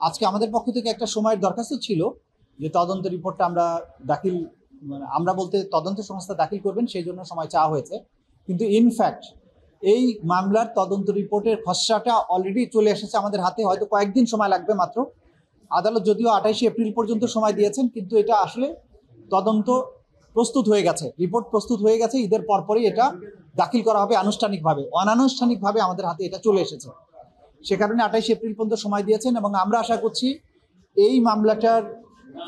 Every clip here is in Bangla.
আজকে আমাদের পক্ষ থেকে একটা সময়ের দরখাস্ত ছিল যে তদন্ত রিপোর্টটা দাখিল আমরা বলতে তদন্ত সংস্থা দাখিল করবেন সেই জন্য সময় চাওয়া হয়েছে, কিন্তু ইনফ্যাক্ট এই মামলার তদন্ত রিপোর্টের খসড়াটা অলরেডি চলে এসেছে আমাদের হাতে। হয়তো কয়েকদিন সময় লাগবে মাত্র। আদালত যদিও 28 এপ্রিল পর্যন্ত সময় দিয়েছেন, কিন্তু এটা আসলে তদন্ত প্রস্তুত হয়ে গেছে, রিপোর্ট প্রস্তুত হয়ে গেছে। ঈদের পরপরই এটা দাখিল করা হবে আনুষ্ঠানিকভাবে। অনানুষ্ঠানিকভাবে আমাদের হাতে এটা চলে এসেছে, সে কারণে 28 এপ্রিল পর্যন্ত সময় দিয়েছেন এবং আমরা আশা করছি এই মামলাটার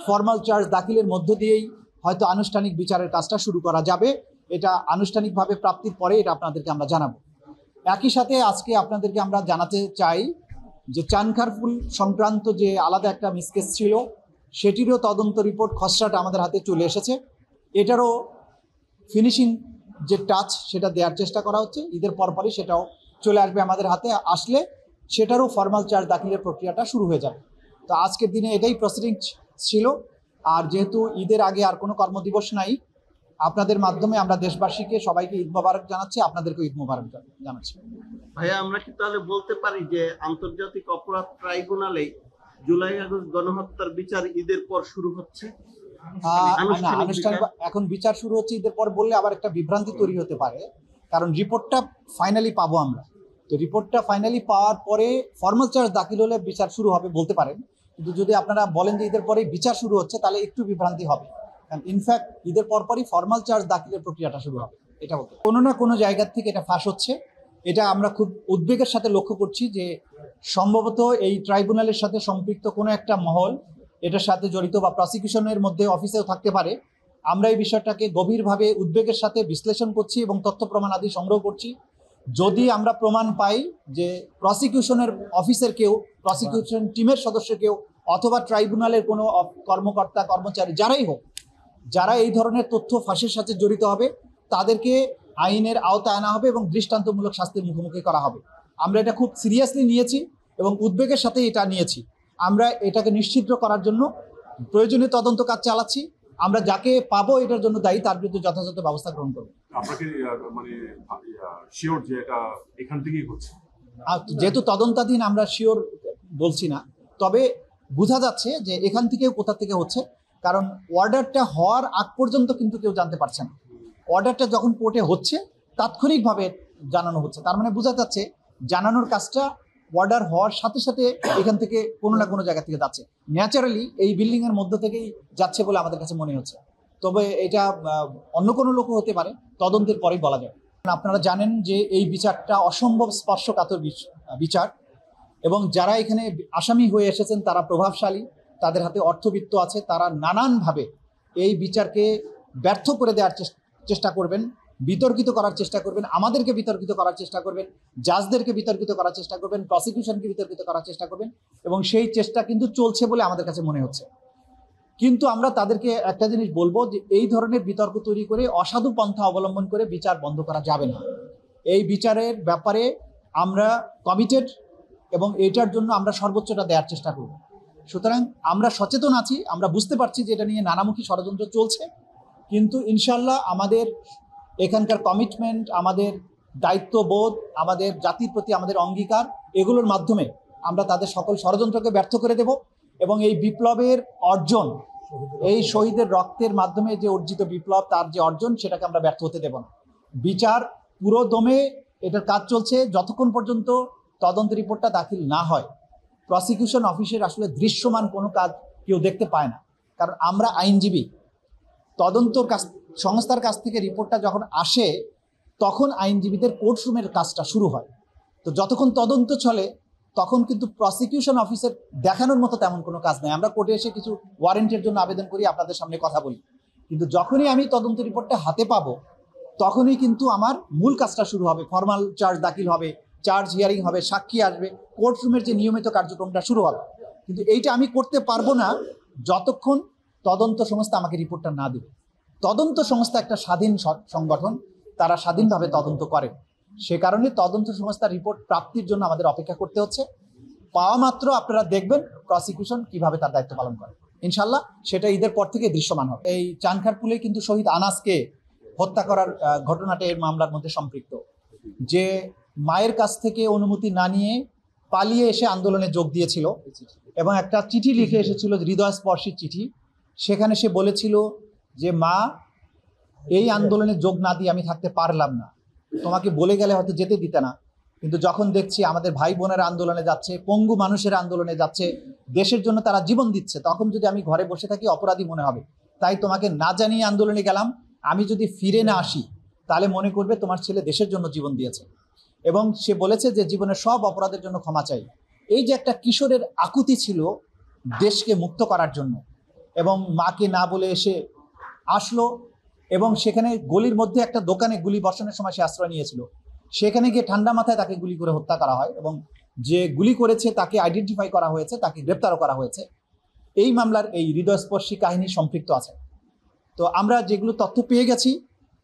ফর্মাল চার্জ দাখিলের মধ্য দিয়েই হয়তো আনুষ্ঠানিক বিচারের কাজটা শুরু করা যাবে। এটা আনুষ্ঠানিকভাবে প্রাপ্তির পরে এটা আপনাদেরকে আমরা জানাবো। একই সাথে আজকে আপনাদেরকে আমরা জানাতে চাই যে চানখারপুল সংক্রান্ত যে আলাদা একটা মিসকেস ছিল, সেটিরও তদন্ত রিপোর্ট খসড়াটা আমাদের হাতে চলে এসেছে। এটারও ফিনিশিং যে টাচ সেটা দেওয়ার চেষ্টা করা হচ্ছে। ঈদের পরপরই সেটাও চলে আসবে আমাদের হাতে। আসলে সেটারও ফর্মাল চার্জ দাখিলের প্রক্রিয়াটা শুরু হয়ে যাবে। তো আজকের দিনে এটাই প্রসিডিং ছিল। আর যেহেতু ঈদের আগে আর কোনো কর্মদিবস নাই, আপনাদের মাধ্যমে আমরা দেশবাসীকে সবাইকে ঈদ মোবারক জানাচ্ছি, আপনাদেরকে ঈদ মোবারক জানাচ্ছি। ভাইয়া, আমরা কি তাহলে বলতে পারি যে আন্তর্জাতিক অপরাধ ট্রাইব্যুনালে জুলাই আগস্ট গণহত্যার বিচার ঈদের পর শুরু হচ্ছে? আনুষ্ঠানিক এখন বিচার শুরু হচ্ছে ঈদের পর বললে আবার একটা বিভ্রান্তি তৈরি হতে পারে, কারণ রিপোর্টটা ফাইনালি পাবো আমরা। তো রিপোর্টটা ফাইনালি পাওয়ার পরে ফর্মাল চার্জ দাখিল হলে বিচার শুরু হবে বলতে পারেন, কিন্তু যদি আপনারা বলেন যে ঈদের পরে বিচার শুরু হচ্ছে তাহলে একটু বিভ্রান্তি হবে। কারণ ইনফ্যাক্ট ঈদের পরপরই ফর্মাল চার্জ দাখিলের প্রক্রিয়াটা শুরু হবে। এটা বলতে কোনো না কোনো জায়গা থেকে এটা ফাঁস হচ্ছে। এটা আমরা খুব উদ্বেগের সাথে লক্ষ্য করছি যে সম্ভবত এই ট্রাইব্যুনালের সাথে সম্পৃক্ত কোনো একটা মহল এটার সাথে জড়িত বা প্রসিকিউশনের মধ্যে অফিসেও থাকতে পারে। আমরা এই বিষয়টাকে গভীরভাবে উদ্বেগের সাথে বিশ্লেষণ করছি এবং তথ্য প্রমাণ আদি সংগ্রহ করছি। যদি আমরা প্রমাণ পাই যে প্রসিকিউশনের অফিসের কেউ, প্রসিকিউশন টিমের সদস্য কেউ, অথবা ট্রাইব্যুনালের কোনো কর্মকর্তা কর্মচারী যারাই হোক, যারা এই ধরনের তথ্য ফাঁসের সাথে জড়িত হবে, তাদেরকে আইনের আওতায় আনা হবে এবং দৃষ্টান্তমূলক শাস্তির মুখোমুখি করা হবে। আমরা এটা খুব সিরিয়াসলি নিয়েছি এবং উদ্বেগের সাথে এটা নিয়েছি। আমরা এটাকে নিশ্চিত করার জন্য প্রয়োজনীয় তদন্ত কাজ চালাচ্ছি। আমরা যাকে পাবো এটার জন্য দায়ী, তার বিরুদ্ধে যথাযথ ব্যবস্থা গ্রহণ করবো। আপনাকে মানে শিওর যে এটা এখান থেকেই হচ্ছে? যেহেতু তদন্তাধীন আমরা শিওর বলছি না, তবে বোঝা যাচ্ছে যে এখান থেকেও কোথা থেকে হচ্ছে। কারণ অর্ডারটা হওয়ার আগ পর্যন্ত কিন্তু কেউ জানতে পারছে না। অর্ডারটা যখন কোর্টে হচ্ছে তাৎক্ষণিকভাবে জানানো হচ্ছে, তার মানে বোঝা যাচ্ছে জানানোর কাজটা অর্ডার হওয়ার সাথে সাথে এখান থেকে কোনো না কোনো জায়গা থেকে যাচ্ছে। ন্যাচারালি এই বিল্ডিংয়ের মধ্য থেকেই যাচ্ছে বলে আমাদের কাছে মনে হচ্ছে। তবে এটা অন্য কোনো লোকও হতে পারে, তদন্তের পরেই বলা যায়। আপনারা জানেন যে এই বিচারটা অসম্ভব স্পর্শকাতর বিচার এবং যারা এখানে আসামি হয়ে এসেছেন তারা প্রভাবশালী, তাদের হাতে অর্থবিত্ত আছে। তারা নানানভাবে এই বিচারকে ব্যর্থ করে দেওয়ার চেষ্টা করবেন, বিতর্কিত করার চেষ্টা করবেন, আমাদেরকে বিতর্কিত করার চেষ্টা করবেন, জাজদেরকে বিতর্কিত করার চেষ্টা করবেন, প্রসিকিউশনকে বিতর্কিত করার চেষ্টা করবেন, এবং সেই চেষ্টা কিন্তু চলছে বলে আমাদের কাছে মনে হচ্ছে। কিন্তু আমরা তাদেরকে একটা জিনিস বলবো যে এই ধরনের বিতর্ক তৈরি করে অসাধু পন্থা অবলম্বন করে বিচার বন্ধ করা যাবে না। এই বিচারের ব্যাপারে আমরা কমিটেড এবং এটার জন্য আমরা সর্বোচ্চটা দেওয়ার চেষ্টা করব। সুতরাং আমরা সচেতন আছি, আমরা বুঝতে পারছি যে এটা নিয়ে নানামুখী ষড়যন্ত্র চলছে, কিন্তু ইনশাল্লাহ আমাদের এখানকার কমিটমেন্ট, আমাদের দায়িত্ববোধ, আমাদের জাতির প্রতি আমাদের অঙ্গীকার, এগুলোর মাধ্যমে আমরা তাদের সকল ষড়যন্ত্রকে ব্যর্থ করে দেব এবং এই বিপ্লবের অর্জন, এই শহীদের রক্তের মাধ্যমে যে অর্জিত বিপ্লব, তার যে অর্জন, সেটাকে আমরা ব্যর্থ হতে দেব না। বিচার পুরো দমে এটার কাজ চলছে। যতক্ষণ পর্যন্ত তদন্ত রিপোর্টটা দাখিল না হয়, প্রসিকিউশন অফিসের আসলে দৃশ্যমান কোনো কাজ কেউ দেখতে পায় না। কারণ আমরা আইনজীবী, তদন্তর সংস্থার কাছ থেকে রিপোর্টটা যখন আসে তখন আইনজীবীদের কোর্টরুমের কাজটা শুরু হয়। তো যতক্ষণ তদন্ত চলে তখন কিন্তু প্রসিকিউশন অফিসের দেখানোর মতো তেমন কোনো কাজ নেই। আমরা কোর্টে এসে কিছু ওয়ারেন্টের জন্য আবেদন করি, আপনাদের সামনে কথা বলি, কিন্তু যখনই আমি তদন্ত রিপোর্টটা হাতে পাবো তখনই কিন্তু আমার মূল কাজটা শুরু হবে। ফর্মাল চার্জ দাখিল হবে, চার্জ হিয়ারিং হবে, সাক্ষী আসবে, কোর্টরুমের যে নিয়মিত কার্যক্রমটা শুরু হবে। কিন্তু এইটা আমি করতে পারবো না যতক্ষণ তদন্ত সংস্থা আমাকে রিপোর্টটা না দেবে। তদন্ত সংস্থা একটা স্বাধীন সংগঠন, তারা স্বাধীনভাবে তদন্ত করে। সে কারণে তদন্ত সংস্থার রিপোর্ট প্রাপ্তির জন্য আমাদের অপেক্ষা করতে হচ্ছে। পাওয়া মাত্র আপনারা দেখবেন প্রসিকিউশন কিভাবে তার দায়িত্ব পালন করে। ইনশাল্লাহ সেটা ঈদের পর থেকে দৃশ্যমান হবে। এই চানখারপুলে কিন্তু শহীদ আনাসকে হত্যা করার ঘটনাটা এর মামলার মধ্যে সম্পৃক্ত। যে মায়ের কাছ থেকে অনুমতি না নিয়ে পালিয়ে এসে আন্দোলনে যোগ দিয়েছিল এবং একটা চিঠি লিখে এসেছিল, হৃদয়স্পর্শী চিঠি। সেখানে সে বলেছিল যে মা, এই আন্দোলনে যোগ না দিয়ে আমি থাকতে পারলাম না, তোমাকে বলে গেলে হয়তো যেতে দিতে না, কিন্তু যখন দেখছি আমাদের ভাই বোনেরা আন্দোলনে যাচ্ছে, পঙ্গু মানুষের আন্দোলনে যাচ্ছে, দেশের জন্য তারা জীবন দিচ্ছে, তখন যদি আমি ঘরে বসে থাকি অপরাধী মনে হবে, তাই তোমাকে না জানিয়ে আন্দোলনে গেলাম। আমি যদি ফিরে না আসি তাহলে মনে করবে তোমার ছেলে দেশের জন্য জীবন দিয়েছে। এবং সে বলেছে যে জীবনের সব অপরাধের জন্য ক্ষমা চাই। এই যে একটা কিশোরের আকুতি ছিল দেশকে মুক্ত করার জন্য, এবং মাকে না বলে এসে আসলো, এবং সেখানে গলির মধ্যে একটা দোকানে গুলি বর্ষণের সময় সে আশ্রয় নিয়েছিল। সেখানে গিয়ে ঠান্ডা মাথায় তাকে গুলি করে হত্যা করা হয়, এবং যে গুলি করেছে তাকে আইডেন্টিফাই করা হয়েছে, তাকে গ্রেপ্তারও করা হয়েছে। এই মামলার এই হৃদয়স্পর্শী কাহিনী সম্পৃক্ত আছে। তো আমরা যেগুলো তথ্য পেয়ে গেছি,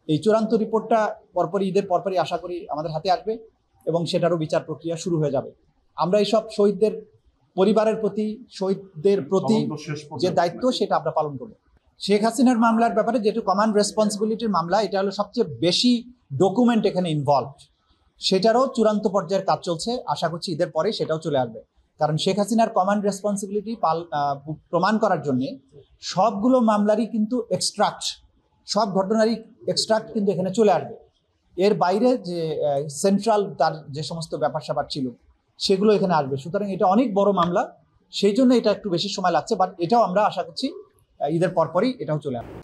এই চূড়ান্ত রিপোর্টটা পরপরই, ঈদের পরপরই আশা করি আমাদের হাতে আসবে, এবং সেটারও বিচার প্রক্রিয়া শুরু হয়ে যাবে। আমরা এইসব শহীদদের পরিবারের প্রতি, শহীদদের প্রতি যে দায়িত্ব সেটা আমরা পালন করব। শেখ হাসিনার মামলার ব্যাপারে যেহেতু কমান্ড রেসপন্সিবিলিটির মামলা, এটা হলো সবচেয়ে বেশি ডকুমেন্ট এখানে ইনভলভ, সেটারও চূড়ান্ত পর্যায়ের কাজ চলছে। আশা করছি ঈদের পরে সেটাও চলে আসবে, কারণ শেখ হাসিনার কমান্ড রেসপন্সিবিলিটি প্রমাণ করার জন্যে সবগুলো মামলারই কিন্তু এক্সট্রাক্ট, সব ঘটনারই এক্সট্রাক্ট কিন্তু এখানে চলে আসবে। এর বাইরে যে সেন্ট্রাল তার যে সমস্ত ব্যাপার স্যাপার ছিল সেগুলো এখানে আসবে। সুতরাং এটা অনেক বড় মামলা, সেই জন্য এটা একটু বেশি সময় লাগছে, বাট এটাও আমরা আশা করছি ঈদের পরপরই এটাও চলে আসবে।